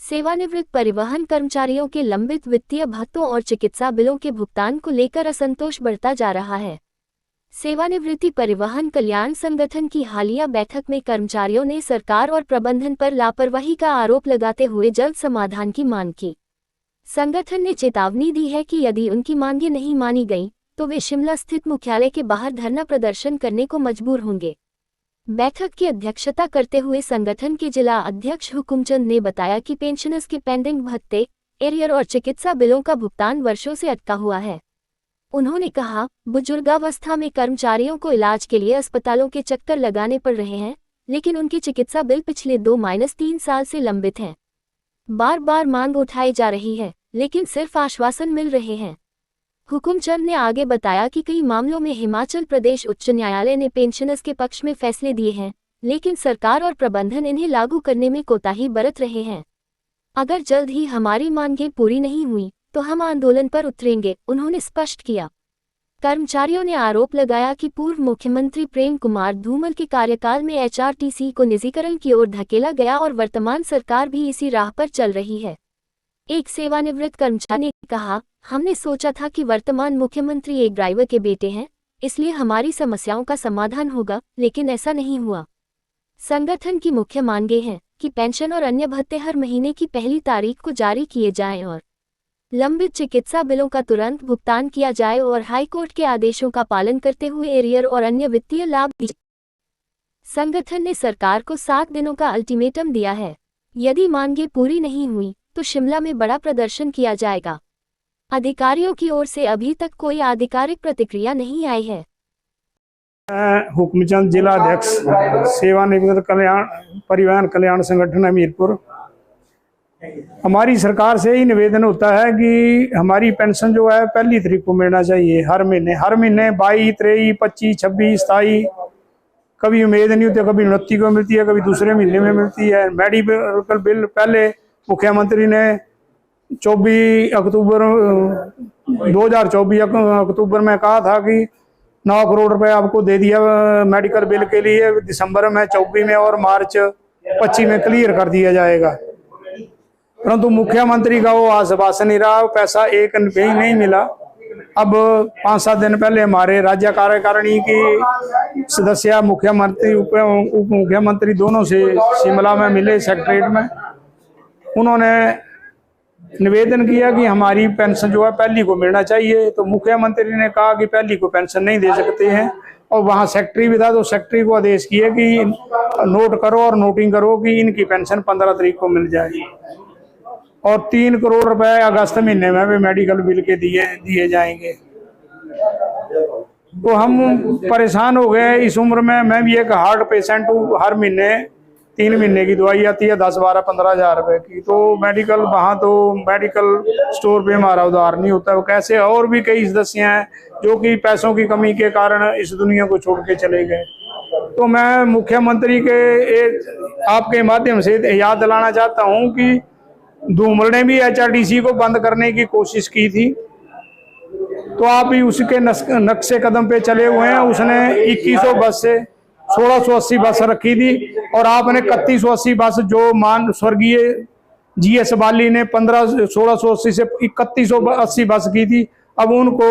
सेवानिवृत्त परिवहन कर्मचारियों के लंबित वित्तीय भत्तों और चिकित्सा बिलों के भुगतान को लेकर असंतोष बढ़ता जा रहा है। सेवानिवृत्ति परिवहन कल्याण संगठन की हालिया बैठक में कर्मचारियों ने सरकार और प्रबंधन पर लापरवाही का आरोप लगाते हुए जल्द समाधान की मांग की। संगठन ने चेतावनी दी है कि यदि उनकी मांगें नहीं मानी गईं, तो वे शिमला स्थित मुख्यालय के बाहर धरना प्रदर्शन करने को मजबूर होंगे। बैठक की अध्यक्षता करते हुए संगठन के जिला अध्यक्ष हुकुमचंद ने बताया कि पेंशनर्स के पेंडिंग भत्ते, एरियर और चिकित्सा बिलों का भुगतान वर्षों से अटका हुआ है। उन्होंने कहा, बुजुर्गावस्था में कर्मचारियों को इलाज के लिए अस्पतालों के चक्कर लगाने पड़ रहे हैं, लेकिन उनके चिकित्सा बिल पिछले 2-3 साल से लंबित हैं। बार बार मांग उठाई जा रही है, लेकिन सिर्फ आश्वासन मिल रहे हैं। हुकुमचंद ने आगे बताया कि कई मामलों में हिमाचल प्रदेश उच्च न्यायालय ने पेंशनर्स के पक्ष में फैसले दिए हैं, लेकिन सरकार और प्रबंधन इन्हें लागू करने में कोताही बरत रहे हैं। अगर जल्द ही हमारी मांगें पूरी नहीं हुई तो हम आंदोलन पर उतरेंगे, उन्होंने स्पष्ट किया। कर्मचारियों ने आरोप लगाया कि पूर्व मुख्यमंत्री प्रेम कुमार धूमल के कार्यकाल में एचआरटीसी को निजीकरण की ओर धकेला गया और वर्तमान सरकार भी इसी राह पर चल रही है। एक सेवानिवृत्त कर्मचारी ने कहा, हमने सोचा था कि वर्तमान मुख्यमंत्री एक ड्राइवर के बेटे हैं, इसलिए हमारी समस्याओं का समाधान होगा, लेकिन ऐसा नहीं हुआ। संगठन की मुख्य मांगें हैं कि पेंशन और अन्य भत्ते हर महीने की पहली तारीख को जारी किए जाएं और लंबित चिकित्सा बिलों का तुरंत भुगतान किया जाए और हाईकोर्ट के आदेशों का पालन करते हुए एरियर और अन्य वित्तीय लाभ दिए। संगठन ने सरकार को 7 दिनों का अल्टीमेटम दिया है। यदि मांगें पूरी नहीं हुई तो शिमला में बड़ा प्रदर्शन किया जाएगा। अधिकारियों की ओर से अभी तक कोई आधिकारिक प्रतिक्रिया नहीं आई है। हुकुमचंद जिला अध्यक्ष सेवानिवृत्त परिवहन कल्याण संगठन हमीरपुर। हमारी सरकार से ही निवेदन होता है कि हमारी पेंशन जो है पहली तारीख को मिलना चाहिए। हर महीने 22, 23, 25, 26, 27 कभी उम्मीद नहीं होती, कभी 29 को मिलती है, कभी दूसरे महीने में मिलती है। मेडिकल बिल पहले मुख्यमंत्री ने 24 अक्टूबर 2024 अक्टूबर में कहा था कि 9 करोड़ रुपए आपको दे दिया मेडिकल बिल के लिए। दिसंबर में 24 में और मार्च 25 में क्लियर कर दिया जाएगा, परंतु मुख्यमंत्री का वो आश्वासन नहीं रहा, पैसा एक भी नहीं मिला। अब 5-7 दिन पहले हमारे राज्य कार्यकारिणी की सदस्य मुख्यमंत्री उप मुख्यमंत्री दोनों से शिमला में मिले सेक्रेटरीट में। उन्होंने निवेदन किया कि हमारी पेंशन जो है पहली को मिलना चाहिए, तो मुख्यमंत्री ने कहा कि पहली को पेंशन नहीं दे सकते हैं। और वहाँ सेक्रेटरी भी था, तो सेक्रेटरी को आदेश किए कि नोट करो और नोटिंग करो कि इनकी पेंशन 15 तारीख को मिल जाए और 3 करोड़ रुपए अगस्त महीने में भी मेडिकल बिल के दिए जाएंगे। तो हम परेशान हो गए। इस उम्र में मैं भी एक हार्ट पेशेंट हूँ। हर महीने 3 महीने की दवाई आती है 10, 12, 15 हज़ार रुपए की। तो मेडिकल वहाँ तो मेडिकल स्टोर पे हमारा उधार नहीं होता। कैसे और भी कई सदस्य हैं जो कि पैसों की कमी के कारण इस दुनिया को छोड़ के चले गए। तो मैं मुख्यमंत्री के आपके माध्यम से याद दिलाना चाहता हूँ कि धूमल ने भी एचआरटीसी को बंद करने की कोशिश की थी, तो आप भी उसके नक्शे कदम पे चले हुए हैं। उसने 2100 बस से 1680 बस रखी थी और आपने 3180 बस जो मान स्वर्गीय जीएस बाली ने 1680 से 3180 बस की थी, अब उनको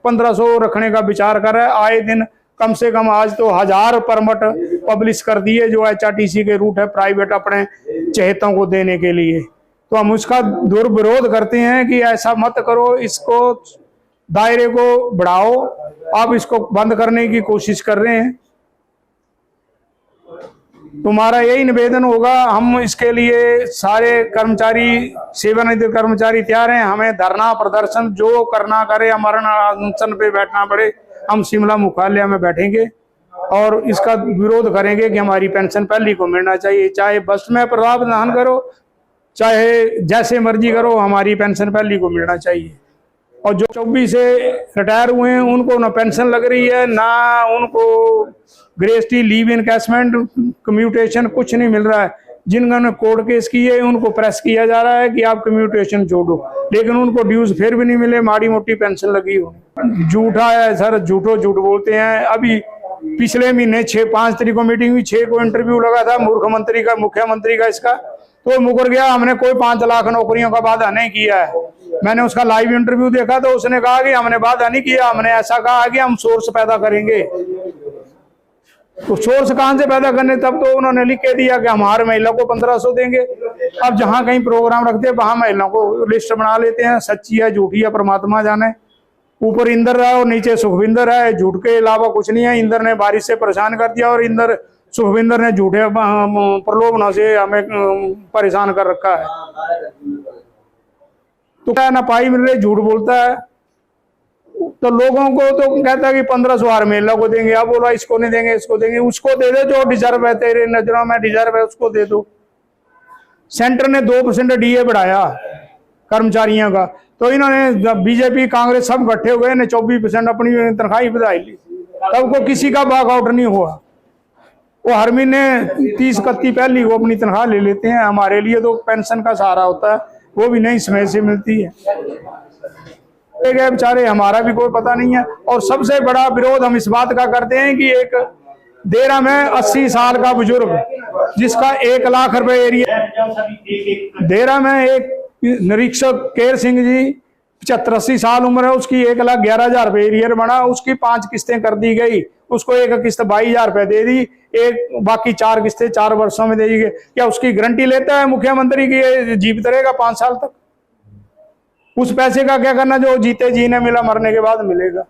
1500 रखने का विचार कर रहा है। आए दिन कम से कम आज तो 1000 परमिट पब्लिश कर दिए जो एचआरटीसी के रूट है प्राइवेट अपने चहेतों को देने के लिए। तो हम उसका दुर्विरोध करते हैं कि ऐसा मत करो, इसको दायरे को बढ़ाओ। आप इसको बंद करने की कोशिश कर रहे हैं। तुम्हारा यही निवेदन होगा। हम इसके लिए सारे कर्मचारी, सेवानिवृत्त कर्मचारी तैयार हैं। हमें धरना प्रदर्शन जो करना करे, अमरण अनशन पे बैठना पड़े, हम शिमला मुख्यालय में बैठेंगे और इसका विरोध करेंगे कि हमारी पेंशन पहली को मिलना चाहिए। चाहे बस में प्रावधान करो, चाहे जैसे मर्जी करो, हमारी पेंशन पहली को मिलना चाहिए। और जो 24 से रिटायर हुए हैं उनको ना पेंशन लग रही है, ना उनको ग्रेस्टी, लीव इनकैशमेंट, कम्यूटेशन कुछ नहीं मिल रहा है। जिन्होंने कोर्ट केस किए उनको प्रेस किया जा रहा है कि आप कम्यूटेशन जोड़ो, लेकिन उनको ड्यूज फिर भी नहीं मिले, माड़ी मोटी पेंशन लगी हो। झूठा है सर, झूठ बोलते हैं। अभी पिछले महीने 5 तारीख को मीटिंग हुई, 6 को इंटरव्यू लगा था मुख्यमंत्री का इसका, तो मुकर गया। हमने कोई 5 लाख नौकरियों का वादा नहीं किया है। मैंने उसका लाइव इंटरव्यू देखा तो उसने कहा कि हमने वादा नहीं किया, हमने ऐसा कहा कि हम सोर्स पैदा करेंगे। तो सोर्स कहां से पैदा करने, तब तो उन्होंने लिख के दिया कि हम हर महिला को 1500 देंगे। अब जहां कहीं प्रोग्राम रखते हैं वहां महिलाओं को लिस्ट बना लेते हैं। सच्ची है झूठी है परमात्मा जाने। ऊपर इंद्र है और नीचे सुखविंदर है, झूठ के अलावा कुछ नहीं है। इंद्र ने बारिश से परेशान कर दिया और सुखविंदर ने झूठे प्रलोभनों से हमें परेशान कर रखा है। तो क्या ना पाई मिल रही, झूठ बोलता है। तो लोगों को तो कहता है कि 1500 हर महिला को देंगे। अब बोला इसको नहीं देंगे, इसको देंगे। उसको दे दे जो डिजर्व है, तेरे नजरों में डिजर्व है उसको दे दो। सेंटर ने 2% डीए बढ़ाया कर्मचारियों का, तो इन्होंने बीजेपी कांग्रेस सब इकट्ठे हो गए ने 24% अपनी तनख्वाही बढ़ाई ली। तब को किसी का वॉकआउट नहीं हुआ। वो हर महीने 30-31 पहली वो अपनी तनख्वाह ले लेते हैं। हमारे लिए तो पेंशन का सहारा होता है, वो भी नहीं समय से मिलती है। बेचारे, हमारा भी कोई पता नहीं है। और सबसे बड़ा विरोध हम इस बात का करते हैं कि एक देरा में 80 साल का बुजुर्ग जिसका 1 लाख रुपए एरिया, देरा में एक निरीक्षक केर सिंह जी 75-80 साल उम्र है, उसकी 1,11,000 रुपए एरियर बना, उसकी 5 किस्तें कर दी गई। उसको एक किस्त 22,000 रुपए दे दी, एक बाकी 4 किस्तें 4 वर्षों में दे दी गई। क्या उसकी गारंटी लेता है मुख्यमंत्री की ये जीवित रहेगा 5 साल तक? उस पैसे का क्या करना जो जीते जी ने मिला, मरने के बाद मिलेगा।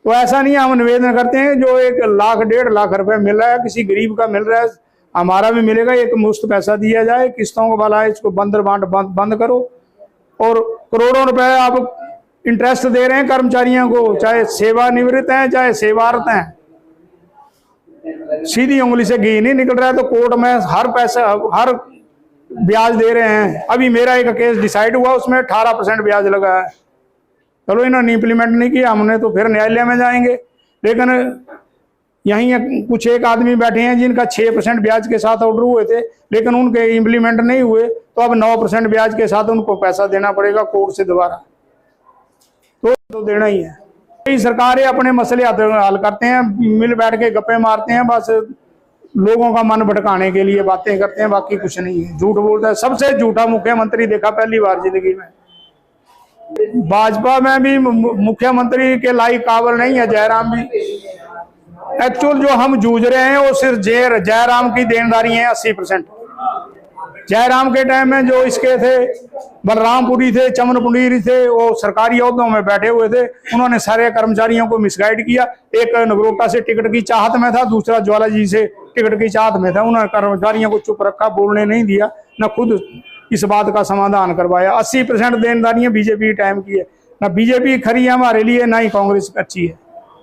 तो ऐसा नहीं है। हम निवेदन करते हैं जो 1 लाख 1.5 लाख रुपए मिल रहा है, किसी गरीब का मिल रहा है, हमारा भी मिलेगा। एक मुफ्त पैसा दिया जाए, किस्तों को वाला है, इसको बंद करो। और करोड़ों रुपए आप इंटरेस्ट दे रहे हैं कर्मचारियों को, चाहे सेवानिवृत्त हैं चाहे सेवारत हैं। सीधी उंगली से घी नहीं निकल रहा है। तो कोर्ट में हर हर ब्याज दे रहे हैं। अभी मेरा एक केस डिसाइड हुआ, उसमें 18% ब्याज लगा है। चलो इन्होंने इम्प्लीमेंट नहीं किया, हमने तो फिर न्यायालय में जाएंगे। लेकिन यहीं कुछ एक आदमी बैठे हैं जिनका 6% ब्याज के साथ ऑर्डर हुए थे, लेकिन उनके इम्प्लीमेंट नहीं हुए, तो अब 9% ब्याज के साथ उनको पैसा देना पड़ेगा कोर्ट से दोबारा। तो देना ही है। कई सरकारें अपने मसले हल करते हैं, मिल बैठ के गप्पे मारते हैं, बस लोगों का मन भटकाने के लिए बातें करते हैं, बाकी कुछ नहीं है। झूठ बोलता है। सबसे झूठा मुख्यमंत्री देखा पहली बार जिंदगी में। भाजपा में भी मुख्यमंत्री के लायक काबिल नहीं है जयराम भी। एक्चुअल जो हम जूझ रहे हैं वो सिर्फ जयराम की देनदारी है 80%। जयराम के टाइम में जो इसके थे, बलरामपुरी थे, चमनपुरी थे, वो सरकारी ओहदों में बैठे हुए थे। उन्होंने सारे कर्मचारियों को मिसगाइड किया। एक नगरोटा से टिकट की चाहत में था, दूसरा ज्वाला जी से टिकट की चाहत में था। उन्होंने कर्मचारियों को चुप रखा, बोलने नहीं दिया, न खुद इस बात का समाधान करवाया। 80% देनदारियां बीजेपी टाइम की है। ना बीजेपी खरी है हमारे लिए, ना ही कांग्रेस अच्छी है।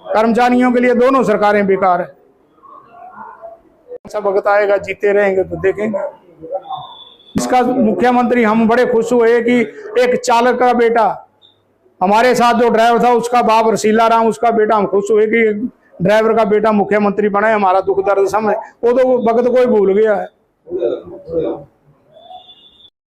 कर्मचारियों के लिए दोनों सरकारें बेकार है। सब वक्त आएगा, जीते रहेंगे तो देखेंगे। इसका मुख्यमंत्री हम बड़े खुश हुए कि एक चालक का बेटा, हमारे साथ जो ड्राइवर था उसका बाप रसीला राम, उसका बेटा, हम खुश हुए कि ड्राइवर का बेटा मुख्यमंत्री बना है। हमारा दुख दर्द समझ, वो तो वक्त कोई भूल गया है।